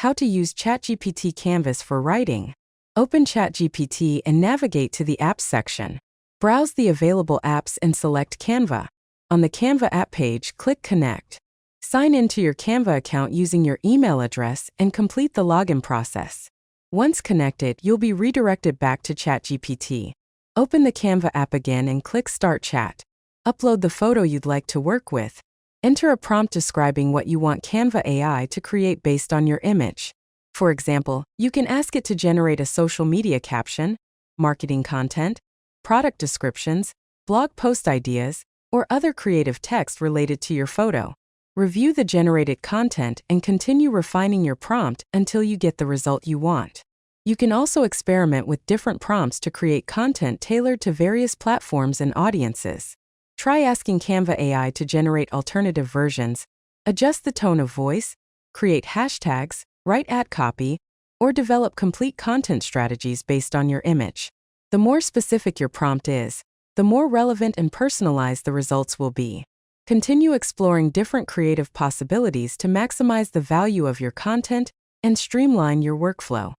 How to use ChatGPT Canvas for writing. Open ChatGPT and navigate to the Apps section. Browse the available apps and select Canva. On the Canva app page, click Connect. Sign into your Canva account using your email address and complete the login process. Once connected, you'll be redirected back to ChatGPT. Open the Canva app again and click Start Chat. Upload the photo you'd like to work with. Enter a prompt describing what you want Canva AI to create based on your image. For example, you can ask it to generate a social media caption, marketing content, product descriptions, blog post ideas, or other creative text related to your photo. Review the generated content and continue refining your prompt until you get the result you want. You can also experiment with different prompts to create content tailored to various platforms and audiences. Try asking Canva AI to generate alternative versions, adjust the tone of voice, create hashtags, write ad copy, or develop complete content strategies based on your image. The more specific your prompt is, the more relevant and personalized the results will be. Continue exploring different creative possibilities to maximize the value of your content and streamline your workflow.